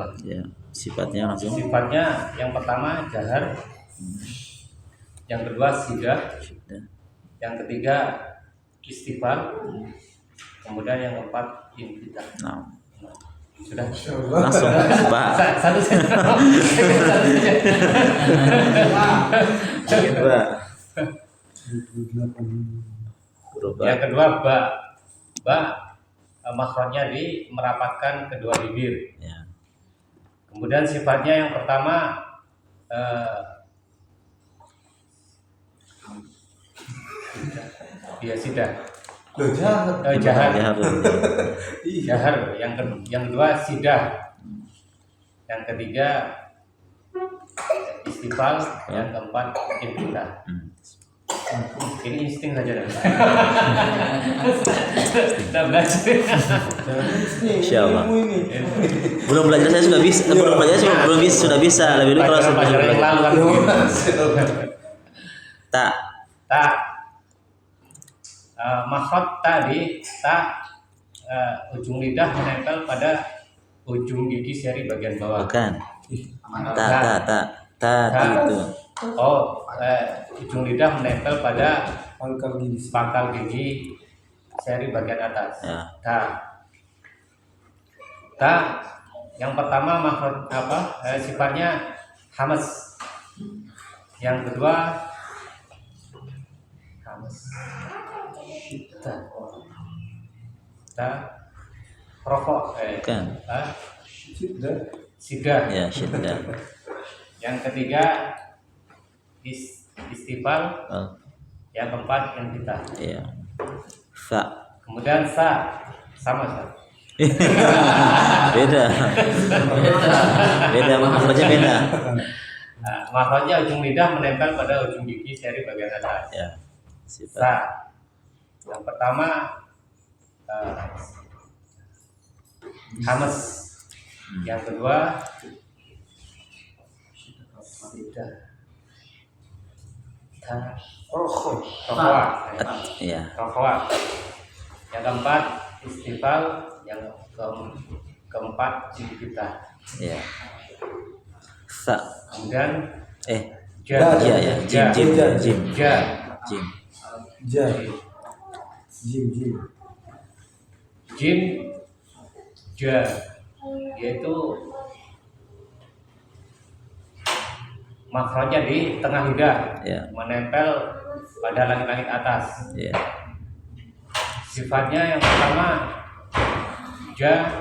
bawah. Ya, sifatnya langsung. Sifatnya yang pertama jahar, yang kedua sidah, yang ketiga istifal, kemudian yang keempat infitah. Nah, Sudah langsung Pak. satu saja. Berubah. Berubah. Yang kedua ba makhrajnya di merapatkan kedua bibir. Ya. Kemudian sifatnya yang pertama ya sidah. Jahar. Jahar. Yang kedua sidah. Yang ketiga istifal, yang keempat infitah. Ini insting saja dah. Sudah belajar. Insyaallah. Belum belajar saya sudah bisa. Belum belajar sudah bisa. Lebih dulu kalau sudah Pelajaran yang lalu kan begitu. tak. Makhraj tadi ujung lidah menempel pada ujung gigi seri bagian bawah. Bukan. Tak itu. Ujung lidah menempel pada pangkal gigi seri bagian atas. Ya. Ta yang pertama makhraj sifatnya hamas. Yang kedua hamas. Ta rokok. Bukan. Sidah. Ya, syiddah. Yang ketiga istifal. Oh, Yang keempat infitah. iya. Fa. Kemudian sama. Beda. Makhrajnya beda. Makhrajnya ujung lidah menempel pada ujung gigi seri bagian atas. Ya. Sifat. Yang pertama hamas. Yang kedua sidah. Rokhwa. Ya. Rokhwa. Yang keempat istifal, yang keempat infitah. Ya. Fa. Kemudian Ja. Jim. Yaitu makhrajnya di tengah lidah, Ya. menempel pada langit-langit atas. Ya. Sifatnya yang pertama jahar.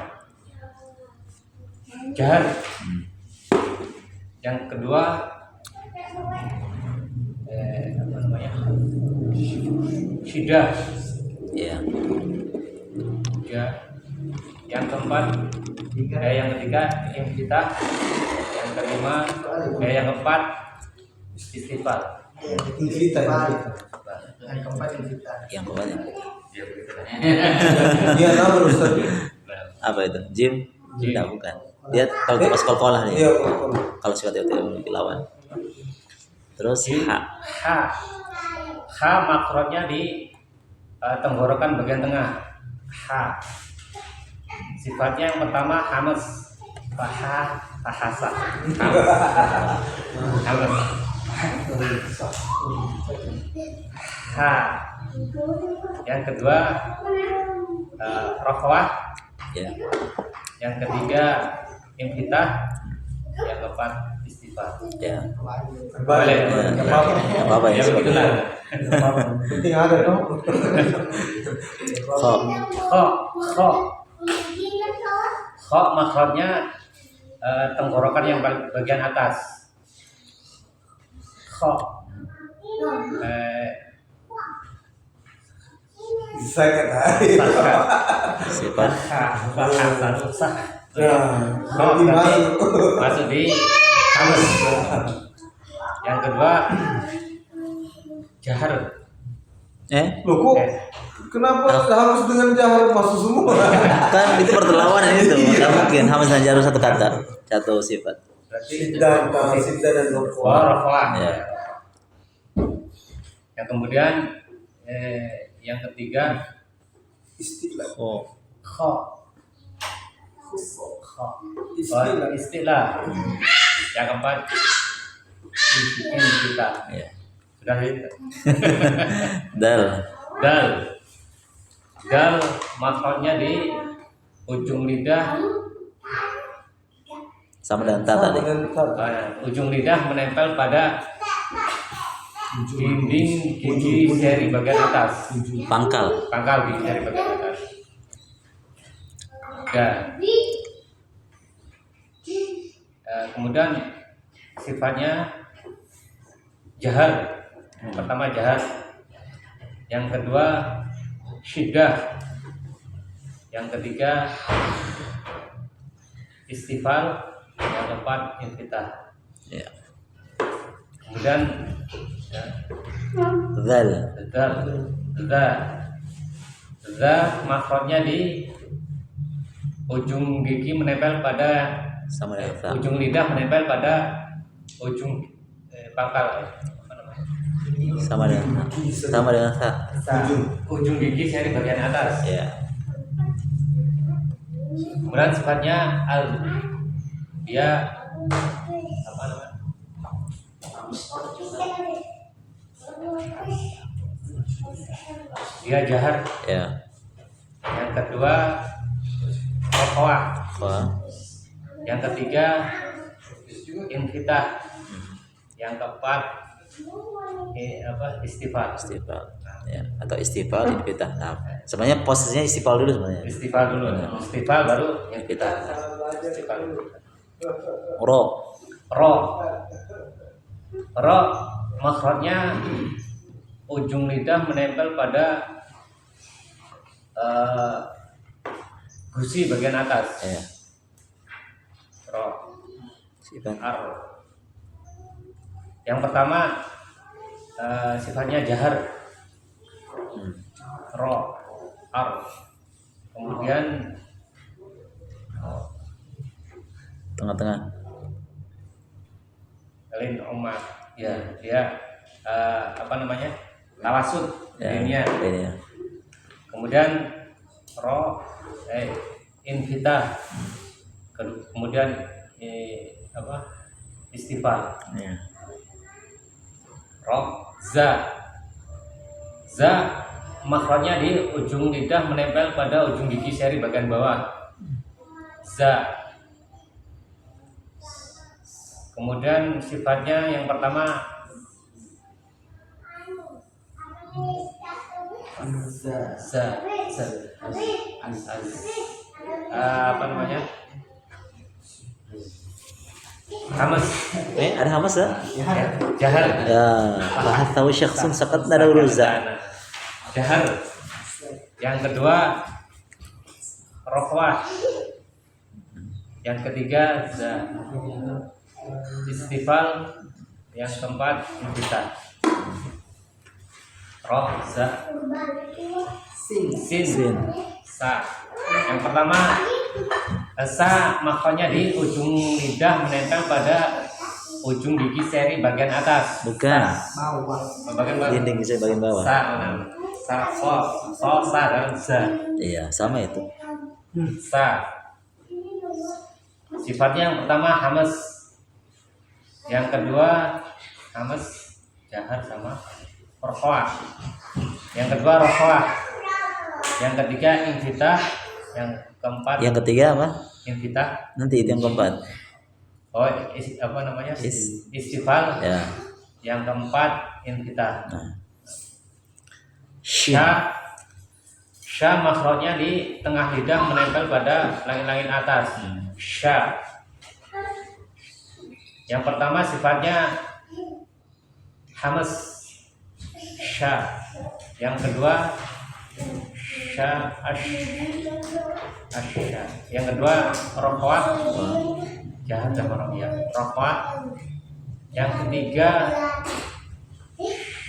Yang kedua sidah. Ya. Yang keempat yang ketiga infitah. Yang kelima yang keempat istifal. Yang keempat infitah. Yang keempat. Dia tahu Ustaz. Apa itu? Jim? Tidak, bukan. Dia kalau pas kolkolah nih. Iya, Kalau sifat itu lawan. Terus Ha makhrajnya di tenggorokan bagian tengah. Ha. Sifatnya yang pertama hamas. Bahasa. Hamas. Ha. Yang kedua rokhwah. Ya. Yang ketiga infitah. Yang keempat istifal. Ya. Boleh. Apa ya? Begitulah. Penting ada dong. Kho makhrajnya tenggorokan yang bagian atas. Kho. Sakit hati. Sifat. Masuk di hamas. Yang kedua jahar. Loh kok kenapa harus dengan jahar masuk semua? Kan itu perlawanan itu. Tidak mungkin hamas dan jarum satu kata, satu sifat. Berarti Dan rokhwah. Ya. Yang kemudian yang ketiga istilah. Oh. kho. istilah. Yang keempat infitah. Ya. Sudah itu. Dal. Dal makhrajnya di ujung lidah. Sama dengan ta tadi. Ujung lidah menempel pada dinding gigi seri bagian atas. Pangkal. Gigi seri bagian atas. Kemudian sifatnya jahar. Yang pertama jahar. Yang kedua syiddah. Yang ketiga istifal. Yang keempat infitah. Ya. Kemudian Zal. makhrajnya di ujung gigi menempel pada Sama dengan ta. ujung lidah menempel pada ujung pangkal. Apa namanya? Sama dengan ta. Ujung gigi seri bagian atas. Ya. Kemudian sifatnya dia apa namanya? Dia jahar. Ya. Yang kedua rokoah. Wah. Yang ketiga infitah. Yang keempat istifal. Istifal. Ya. Atau istifal infitah. Nah, sebenarnya posisinya istifal dulu sebenarnya. Istifal dulu. Istifal baru infitah. Istifal dulu. Ro makhrajnya ujung lidah menempel pada gusi bagian atas. Ya. Ro. Sifat. Ar. Yang pertama sifatnya jahar. Ro. Ar. Kemudian Tengah-tengah. lin umat. Ya, dia apa namanya? Tawasud Ya. Ini. Kemudian infitah. Kemudian istifal. Ya. Za makhrajnya di ujung lidah menempel pada ujung gigi seri bagian bawah. Za. Kemudian sifatnya yang pertama apa namanya? Hamas. Ada hamas ya? Jahar. Ya. Bahas tahu syakhsun saqat nada uruzza. Jahar. Yang kedua rokhwah. Yang ketiga istifal. Yang keempat infitah. Sin. Sa. Yang pertama sa makhrajnya di ujung lidah menempel pada ujung gigi seri bagian atas. Bukan. Bagian bawah. Dinding gigi bagian bawah. Sa dan za. Iya, sama itu. Sa. Sifatnya yang pertama hamas. Yang kedua hamas jahar sama rokhwah. Yang kedua rokhwah. Yang ketiga infitah. Yang keempat. Yang ketiga apa? Infitah. Nanti itu yang keempat. Apa namanya? Istifal. Ya. Yang keempat infitah. Nah. Sya makhrajnya di tengah lidah menempel pada langit-langit atas. Sya. Yang pertama sifatnya hamas. Sya. Yang kedua sya asya. Yang kedua rokhwah. Jahat sama rokhwah. Rokhwah. Yang ketiga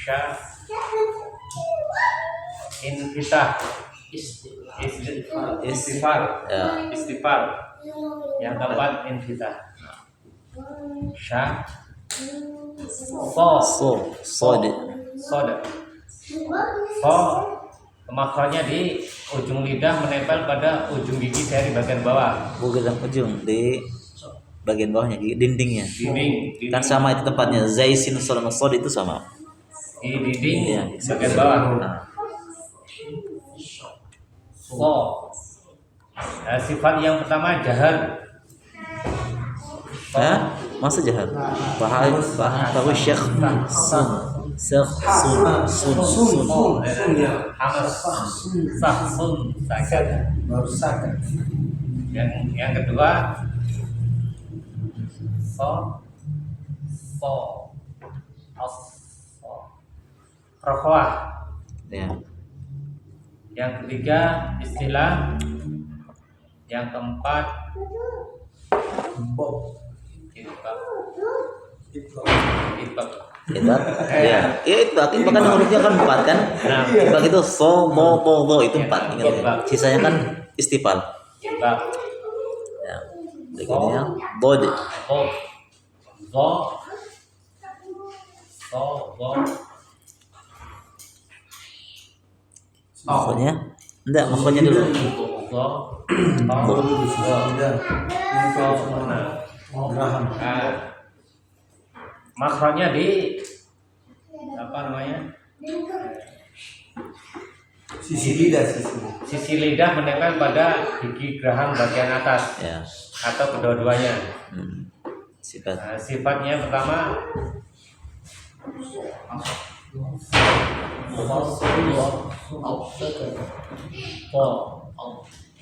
sya infitah. Istifal. Ya. Istifal. Yang keempat infitah. Sya Sod. soda. So makhrajnya di ujung lidah menempel pada ujung gigi seri bagian bawah. Bukan ujung di bagian bawahnya, di dindingnya. Dinding Kan sama itu tempatnya. Zai sin sol sod itu sama. di dinding Iya, bagian bawah. Nah, So, sifat yang pertama jahar. masa jahat. Bahwa syekh sun. Hamas sahsun sakit. Baru sakit. Yang kedua rokhwah. Ya. Yang ketiga istilah. Yang keempat itbaq. Itbaq. Ya. Ya itbaq. Itbaq kan hurufnya kan 4 kan? Nah, Itbaq itu so, mo, po, do itu 4. Ingat ya. Sisanya kan istifal. itbaq. Ya. Begini ya. Bod. Zo. Makanya enggak, makanya dulu. Makhrajnya di apa namanya? Sisi lidah menempel pada gigi geraham bagian atas Ya. atau kedua-duanya. Sifat. Sifatnya pertama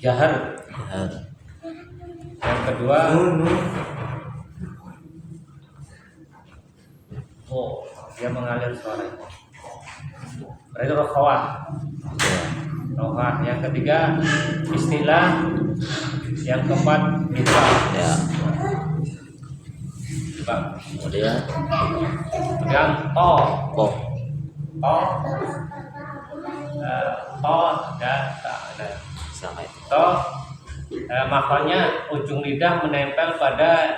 jahar. Yang kedua dia mengalir suaranya. Berarti rokhawah. Rokhawah. Yang ketiga istilah. Yang keempat itbaq. Ya. Itbaq. Kemudian To. po. To dan tak ada. Sama itu. To makanya ujung lidah menempel pada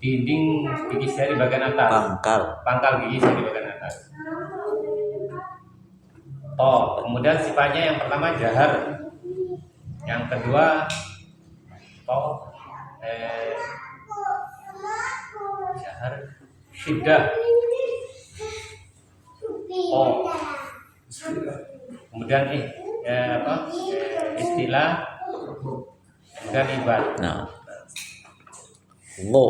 dinding gigi seri bagian atas. Pangkal gigi seri bagian atas. To. Kemudian sifatnya yang pertama jahar. Yang kedua to jahar syiddah. Kemudian istilah dan ibad. Nah. Lo.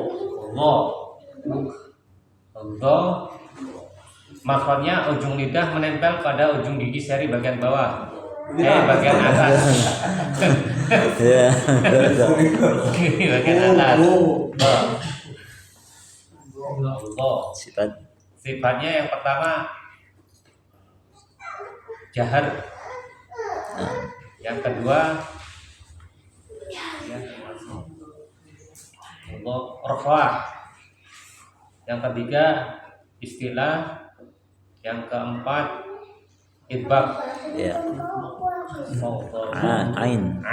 Makhrajnya ujung lidah menempel pada ujung gigi seri bagian bawah. Bagian atas. Ya. Bagian atas. Sifat. Sifatnya yang pertama jahar. Yang kedua rokhwah. Yang ketiga istilah. Yang keempat itbaq. Ya. Ain.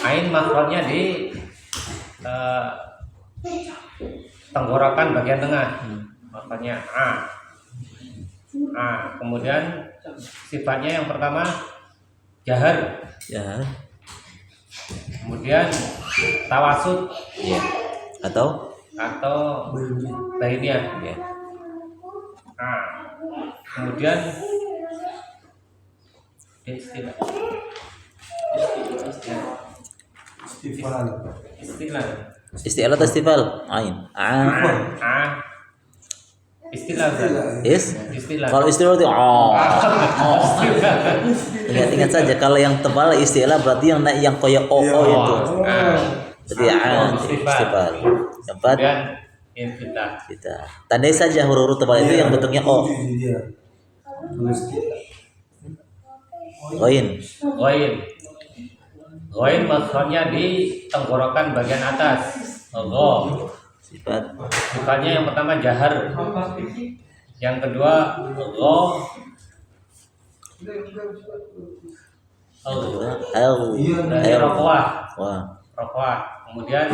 Ain makhrajnya di tenggorokan bagian tengah. Makanya a. Kemudian sifatnya yang pertama jahar. Ya. Kemudian tawasud. Ya. Atau bainiyah. ya. Kemudian istilah. Istilah atau istifal? Ain. Istilah. Istilah. Kalau istilah itu Ingat saja kalau yang tebal istilah berarti yang koyak itu. Jadi istifal. Tempat kita. Tandai saja huruf-huruf tebal itu yang bentuknya o. Ghain makhrajnya di tenggorokan bagian atas. Sifatnya yang pertama jahar. Yang kedua rokhwah. Kemudian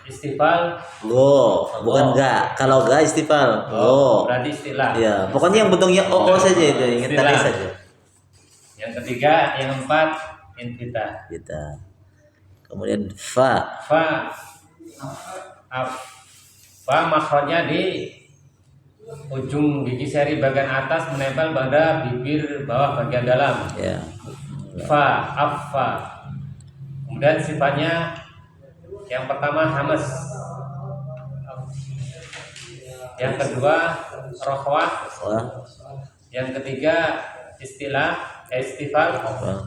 istifal. Go, bukan ga. Kalau ga istifal. Go. Berarti istilah. Ya, pokoknya yang bentuknya o saja itu, ingat Istilah. tadi saja. Yang ketiga, yang keempat infitah. Kita. Kemudian fa. Fa makhrajnya di ujung gigi seri bagian atas menempel pada bibir bawah bagian dalam. Ya. Fa, affa. Kemudian sifatnya yang pertama hamas, yang kedua rohwah, Wah. yang ketiga istifal, Wah.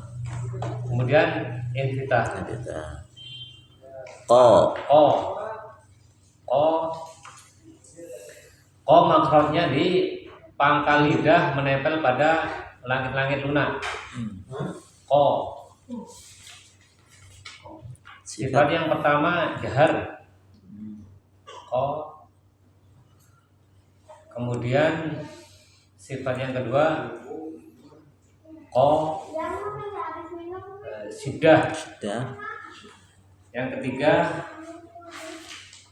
kemudian infitah. Kita. Ko. Ko makhrajnya di pangkal lidah menempel pada langit-langit lunak. Ko. Sifat yang pertama jahar. Ko. Kemudian sifat yang kedua ko. Sidah. Sudah. Yang ketiga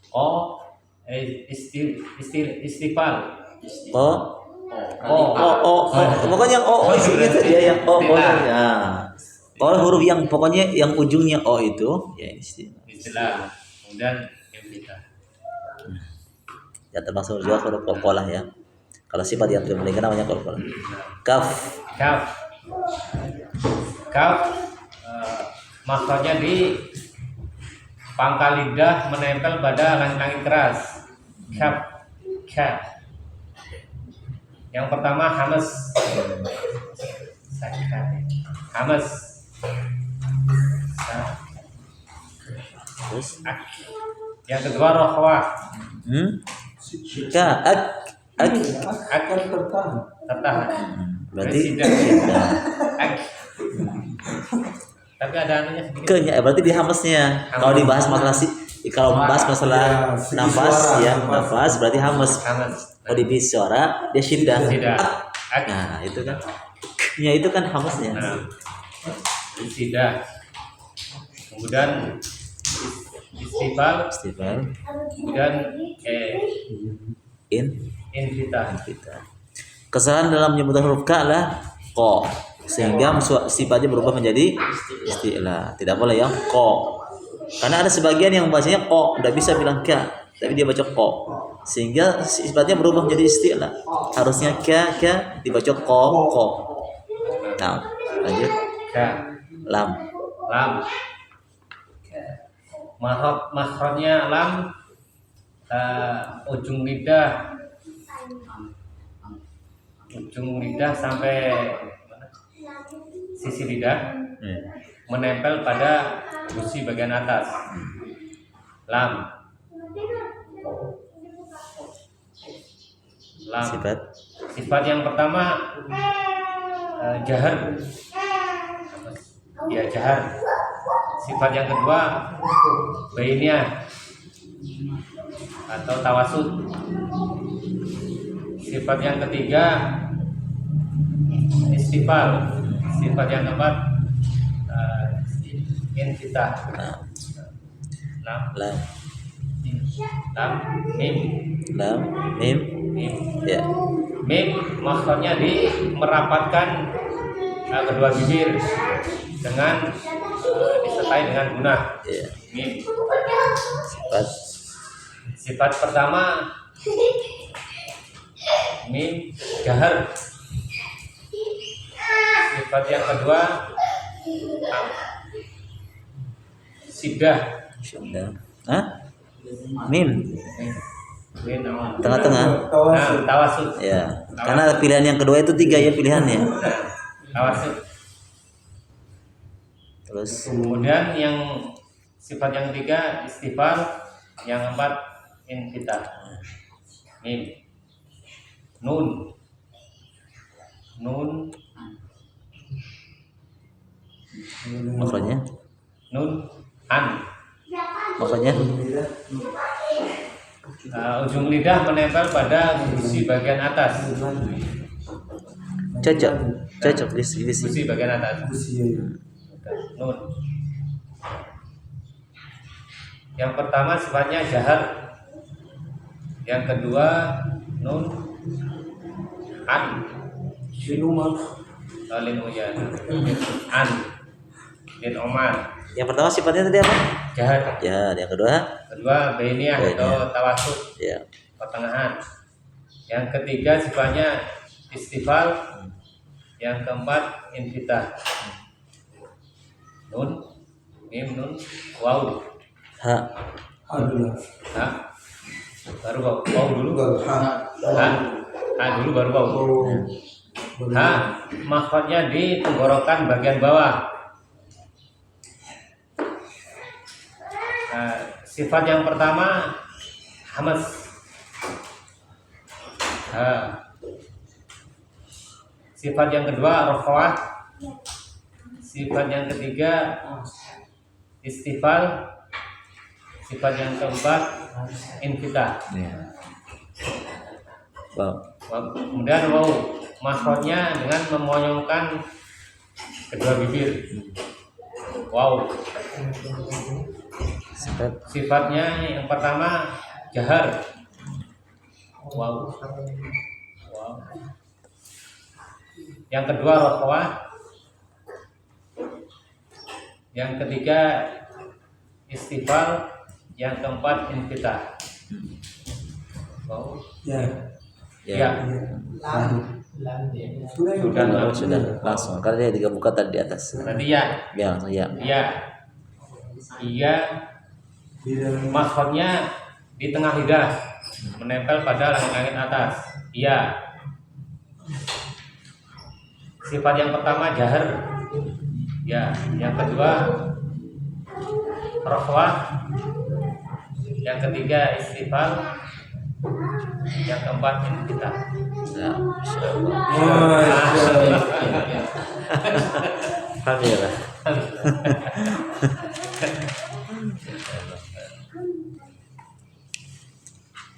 ko istifal. Ko. Pokoknya yang o gitu saja, yang o saja. Kalau huruf yang pokoknya yang ujungnya o itu ya Istilah. Kemudian infitah. ya termasuk juga huruf qalqalah ya. Kalau sifat yang terlebih namanya qalqalah. Kaf. Kaf makhrajnya di pangkal lidah menempel pada langit-langit keras. Kaf. Yang pertama hamas. Terus Yang kedua rohwah. ka ak Akan tertahan. Tertahan. berarti Sidah. sidah. Ak. Tapi ada anunya sedikit. Ke-nya berarti di hamasnya. Kalau dibahas masalah kalau membahas masalah segi nafas suara, ya, nafas berarti hamas. Hamas. Kalau di suara dia syiddah. Sidah. Ak. Nah, itu kan. Nya itu kan hamasnya. Nah, sidah. Kemudian istifal. Istifal Kemudian infitah. kita. Kesalahan dalam menyebutkan huruf ka adalah ko, sehingga sifatnya berubah menjadi istilah. Tidak boleh yang ko. Karena ada sebagian yang bacanya ko, tidak bisa bilang ka, tapi dia baca ko. Sehingga sifatnya berubah menjadi istilah. Harusnya ka dibaca ko. Nah, lanjut. Ka. Lam. Makhrajnya lam ujung lidah sampai sisi lidah menempel pada gusi bagian atas. Lam. Sifat yang pertama jahar. Ya, jahar. Sifat yang kedua bainiyah atau tawasud. Sifat yang ketiga istifal. Sifat yang keempat infitah. Lam, Mim. Ya. Mim maksudnya di merapatkan kedua bibir dengan disertai dengan gunah. Ya. Mim. Sifat pertama mim jahar. Sifat yang kedua sidah. Hah? Mim. Tengah-tengah. Tawasud. Ya. Karena pilihan yang kedua itu 3 ya pilihannya. Tawasud. Terus Kemudian yang sifat yang ketiga istifal, yang keempat infitah. Mim. Nun. makanya An. makanya Ujung lidah menempel pada gusi bagian atas. cocok di sini. Gusi bagian atas. Nun. Yang pertama sifatnya jahar. Yang kedua nun an. Sinuman. Lin uyan. An. Lin omar. Yang pertama sifatnya tadi apa? Jahar. Ya, yang kedua Kedua bainiyah atau tawasud, ya. pertengahan. Yang ketiga sifatnya istifal. Yang keempat infitah. Nun, mim, nun, waw. Ha. Adalah. Ha. Baru waw. Waw dulu. Enggak. Ha. Ha dulu baru waw. Ha. Makhrajnya di tenggorokan bagian bawah. Nah, sifat yang pertama hamas. Ha. Sifat yang kedua rafa'ah. Sifat yang ketiga istifal. Sifat yang keempat infitah. Ya. Wow. Kemudian waw makhrajnya dengan memonyongkan kedua bibir. Wow. Sifatnya yang pertama jahar. Wow. Wow. Yang kedua rafa'ah. Yang ketiga istifal. Yang keempat infitah. Wow. Ya. Ya. Sudah langsung karena dia digabungkan tadi di atas. Berarti ya. Ya, langsung ya. Iya. Iya. Makhrajnya di tengah lidah, menempel pada langit-langit atas. Iya. Sifat yang pertama jahar. Ya, yang kedua rafa'ah. Yang ketiga istifal. Yang keempat infitah. Ya, insyaallah. Masya Alhamdulillah.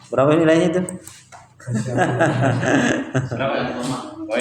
Berapa nilainya itu? Allah. Kenapa? Wah,